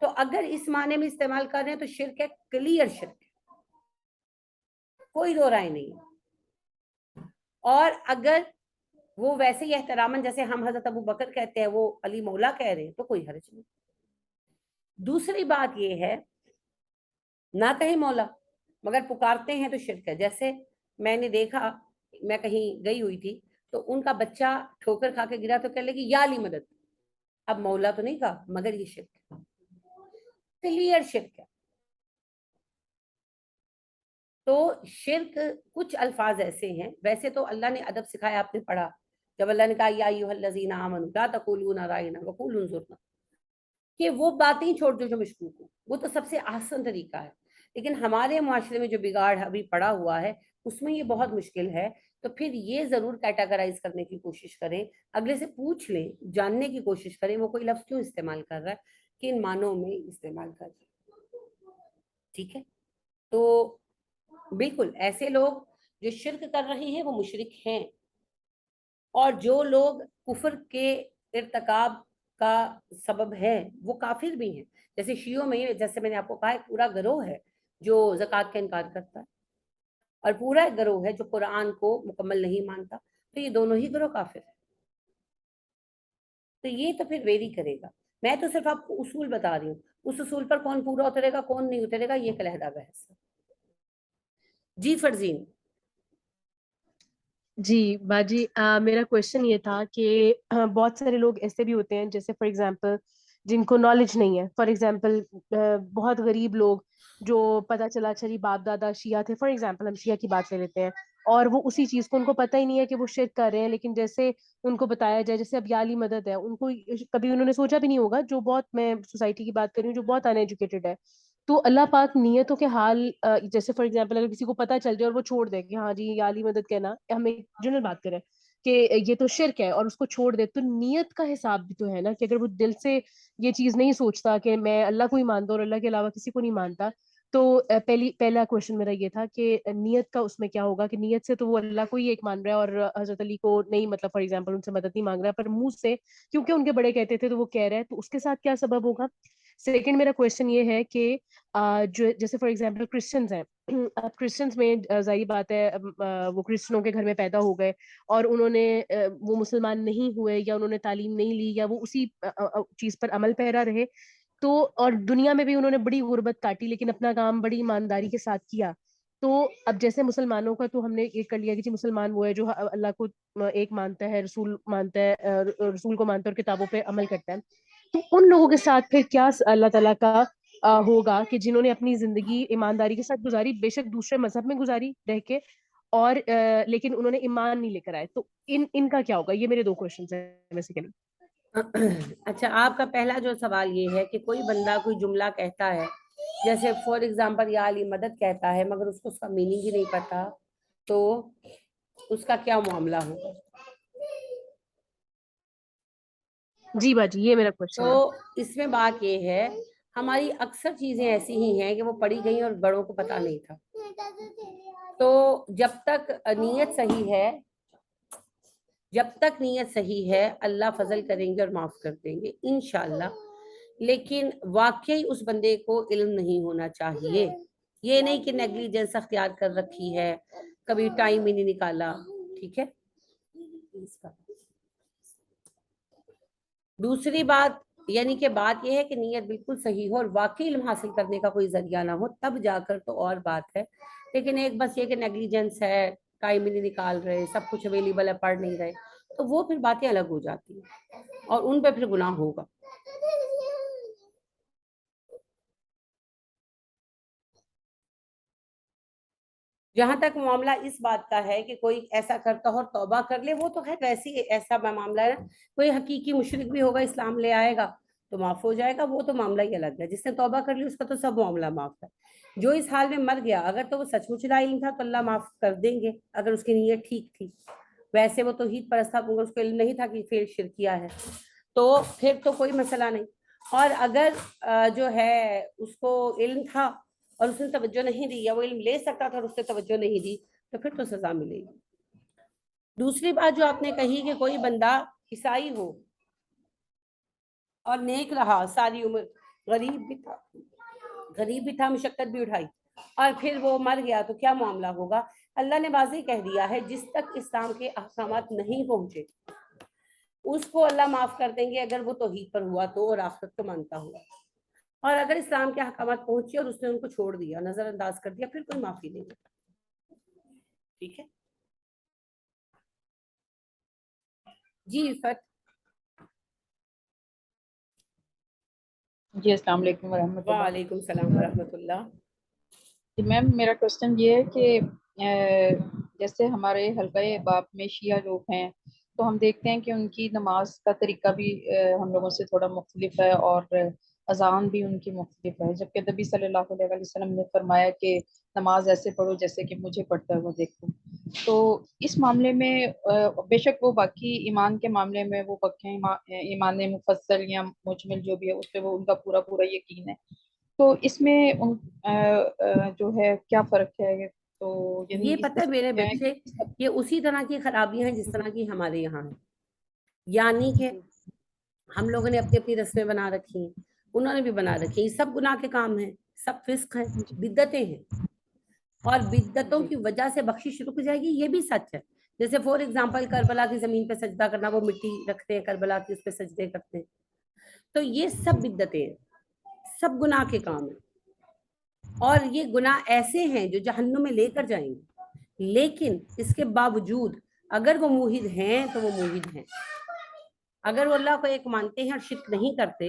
تو اگر اس معنی میں استعمال کر رہے ہیں تو شرک ہے، کلیئر شرک ہے، کوئی دو رائے نہیں ہے. اور اگر وہ ویسے ہی احتراماً جیسے ہم حضرت ابو بکر کہتے ہیں وہ علی مولا کہہ رہے ہیں، تو کوئی حرج نہیں. دوسری بات یہ ہے، نہ کہیں مولا مگر پکارتے ہیں تو شرک ہے. جیسے میں نے دیکھا، میں کہیں گئی ہوئی تھی تو ان کا بچہ ٹھوکر کھا کے گرا تو کہنے لگی یا علی مدد. اب مولا تو نہیں کہا، مگر یہ شرک ہے، کلیئر شرک ہے. تو شرک کچھ الفاظ ایسے ہیں، ویسے تو اللہ نے ادب سکھایا، آپ نے پڑھا جب اللہ نے کہا یا ایھا الذین آمنوا لا تقولوا راعنا وقولوا انظرنا، کہ وہ باتیں چھوڑ دو جو مشکوک ہو. وہ تو سب سے آسان طریقہ ہے. لیکن ہمارے معاشرے میں جو بگاڑ ابھی پڑا ہوا ہے اس میں یہ بہت مشکل ہے. تو پھر یہ ضرور کیٹاگرائز کرنے کی کوشش کریں، اگلے سے پوچھ لیں، جاننے کی کوشش کریں وہ کوئی لفظ کیوں استعمال کر رہا ہے، کن معنوں میں استعمال کر رہا ہے. ٹھیک ہے. تو بالکل ایسے لوگ جو شرک کر رہے ہیں وہ مشرک ہیں، اور جو لوگ کفر کے ارتکاب کا سبب ہے وہ کافر بھی ہیں. جیسے شیعوں میں، جیسے میں نے آپ کو کہا، ایک پورا گروہ ہے جو زکوٰۃ کا انکار کرتا ہے، اور پورا ایک گروہ ہے جو قرآن کو مکمل نہیں مانتا. تو یہ دونوں ہی گروہ کافر ہیں. تو یہ تو پھر ویری کرے گا. میں تو صرف آپ کو اصول بتا رہی ہوں، اس اصول پر کون پورا اترے گا کون نہیں اترے گا یہ ایک علیحدہ بحث ہے. جی فرزین. جی باجی، میرا کوشچن یہ تھا کہ بہت سارے لوگ ایسے بھی ہوتے ہیں، جیسے فار ایگزامپل جن کو نالج نہیں ہے. فار ایگزامپل بہت غریب لوگ جو پتہ چلا اچھا جی باپ دادا شیعہ تھے، فار ایگزامپل ہم شیعہ کی بات لے لیتے ہیں، اور وہ اسی چیز کو ان کو پتہ ہی نہیں ہے کہ وہ شرک کر رہے ہیں، لیکن جیسے ان کو بتایا جائے، جیسے اب یا علی مدد ہے، ان کو کبھی انہوں نے سوچا بھی نہیں ہوگا، جو بہت، میں سوسائٹی کی بات کر رہی ہوں جو بہت ان ایجوکیٹڈ ہے، تو اللہ پاک نیتوں کے حال جیسے فار ایگزامپل اگر کسی کو پتہ چل جائے اور وہ چھوڑ دے کہ ہاں جی یا علی مدد کہنا، ہم ایک جنرل بات کریں کہ یہ تو شرک ہے، اور اس کو چھوڑ دے، تو نیت کا حساب بھی تو ہے نا، کہ اگر وہ دل سے یہ چیز نہیں سوچتا کہ میں اللہ کو ہی مانتا ہوں اور اللہ کے علاوہ کسی کو نہیں مانتا، تو پہلا کوشچن میرا یہ تھا کہ نیت کا اس میں کیا ہوگا، کہ نیت سے تو وہ اللہ کو ہی ایک مان رہا ہے اور حضرت علی کو نہیں، مطلب فار ایگزامپل ان سے مدد نہیں مانگ رہا، پر منہ سے کیونکہ ان کے بڑے کہتے تھے تو وہ کہہ رہا ہے، تو اس کے ساتھ کیا سبب ہوگا. سیکنڈ میرا کوشچن یہ ہے کہ جو جیسے فار ایگزامپل کرسچنز ہیں، اب کرسچنز میں ظاہر بات ہے وہ کرسچنوں کے گھر میں پیدا ہو گئے اور انہوں نے وہ مسلمان نہیں ہوئے، یا انہوں نے تعلیم نہیں لی، یا وہ اسی چیز پر عمل پیرا رہے، تو اور دنیا میں بھی انہوں نے بڑی غربت کاٹی لیکن اپنا کام بڑی ایمانداری کے ساتھ کیا. تو اب جیسے مسلمانوں کا تو ہم نے یہ کر لیا کہ جی مسلمان وہ ہے جو اللہ کو ایک مانتا ہے، رسول مانتا ہے، رسول کو مانتا ہے اور کتابوں پہ عمل کرتا ہے. تو ان لوگوں کے ساتھ پھر کیا اللہ تعالیٰ کا ہوگا کہ جنہوں نے اپنی زندگی ایمانداری کے ساتھ گزاری، بے شک دوسرے مذہب میں گزاری رہ کے، اور لیکن انہوں نے ایمان نہیں لے کر آئے، تو ان کا کیا ہوگا. یہ میرے دو کوشچنز ہیں بیسیکلی. اچھا، آپ کا پہلا جو سوال یہ ہے کہ کوئی بندہ کوئی جملہ کہتا ہے، جیسے فور ایگزامپل یا علی مدد کہتا ہے، مگر اس کو اس کا میننگ ہی نہیں پتا، تو اس کا کیا معاملہ ہوگا. جی باجی یہ میرا کوشچن ہے. تو اس میں بات یہ ہے، ہماری اکثر چیزیں ایسی ہی ہیں کہ وہ پڑھی گئی اور بڑوں کو پتا نہیں تھا. تو جب تک نیت صحیح ہے، اللہ فضل کریں گے اور معاف کر دیں گے انشاءاللہ. لیکن واقعی اس بندے کو علم نہیں ہونا چاہیے، یہ نہیں کہ نیگلیجنس اختیار کر رکھی ہے، کبھی ٹائم ہی نہیں نکالا. ٹھیک ہے. دوسری بات یعنی کہ بات یہ ہے کہ نیت بالکل صحیح ہو اور واقعی علم حاصل کرنے کا کوئی ذریعہ نہ ہو، تب جا کر تو اور بات ہے. لیکن ایک بس یہ کہ نیگلیجنس ہے، ٹائم ہی نہیں نکال رہے، سب کچھ اویلیبل ہے، پڑھ نہیں رہے، تو وہ پھر باتیں الگ ہو جاتی ہیں اور ان پہ پھر گناہ ہوگا. جہاں تک معاملہ اس بات کا ہے کہ کوئی ایسا کرتا ہو اور توبہ کر لے، وہ تو خیر ویسے ہی ایسا معاملہ ہے. کوئی حقیقی مشرک بھی ہوگا، اسلام لے آئے گا تو معاف ہو جائے گا، وہ تو معاملہ ہی الگ ہے. جس نے توبہ کر لی اس کا تو سب معاملہ معاف ہے. جو اس حال میں مر گیا، اگر تو وہ سچ مچ لا علم تھا تو اللہ معاف کر دیں گے اگر اس کی نیت ٹھیک تھی. ویسے وہ توحید پرست تھا، مگر اس کو علم نہیں تھا کہ فعل شرک کیا ہے، تو پھر تو کوئی مسئلہ نہیں. اور اگر جو ہے اس کو علم تھا اور اس نے توجہ نہیں دی، یا وہ علم لے سکتا تھا اور اس نے توجہ نہیں دی، تو پھر تو سزا ملے گی. دوسری بات جو آپ نے کہی کہ کوئی بندہ عیسائی ہو اور نیک رہا ساری عمر، غریب بھی تھا، مشقت بھی اٹھائی، اور پھر وہ مر گیا، تو کیا معاملہ ہوگا. اللہ نے واضح کہہ دیا ہے جس تک اسلام کے احکامات نہیں پہنچے اس کو اللہ معاف کر دیں گے، اگر وہ توحید پر ہوا تو اور آخرت کو مانتا ہوا. اور اگر اسلام کے احکامات پہنچے اور اس نے ان کو چھوڑ دیا، نظر انداز کر دیا، پھر کوئی معافی نہیں ہوتا. ٹھیک ہے جی. عفت. جی السلام علیکم ورحمۃ اللہ. وعلیکم السلام ورحمۃ اللہ. جی میم میرا کوشچن یہ ہے کہ جیسے ہمارے حلقہ باب میں شیعہ لوگ ہیں، تو ہم دیکھتے ہیں کہ ان کی نماز کا طریقہ بھی ہم لوگوں سے تھوڑا مختلف ہے، اور اذان بھی ان کی مختلف ہے، جبکہ نبی صلی اللہ علیہ وسلم نے فرمایا کہ نماز ایسے پڑھو جیسے کہ مجھے پڑھتا ہے وہ دیکھو. تو اس معاملے میں بے شک وہ باقی ایمان کے معاملے میں وہ پکے ایمان مفصل یا مجمل جو بھی ہے اس پہ وہ ان کا پورا پورا یقین ہے. تو اس میں ان جو ہے کیا فرق ہے؟ تو یعنی یہ اس پتہ ہے میرے بچے، یہ اسی طرح کی خرابیاں ہیں جس طرح کی ہمارے یہاں ہیں. یعنی کہ ہم لوگوں نے اپنی اپنی رسمیں بنا رکھی ہیں، انہوں نے بھی بنا رکھی ہیں. یہ سب گناہ کے کام ہیں، سب فسق ہیں، بدعتیں ہیں، اور بدعتوں کی وجہ سے بخشش رک جائے گی، یہ بھی سچ ہے. جیسے فور ایگزامپل کربلا کی زمین پہ سجدہ کرنا، وہ مٹی رکھتے ہیں کربلا کی، اس پہ سجدے کرتے ہیں، تو یہ سب بدعتیں ہیں، سب گناہ کے کام ہیں. اور یہ گناہ ایسے ہیں جو جہنم میں لے کر جائیں گے. لیکن اس کے باوجود اگر وہ موحد ہیں تو وہ موحد ہیں. اگر وہ اللہ کو ایک مانتے ہیں اور شرک نہیں کرتے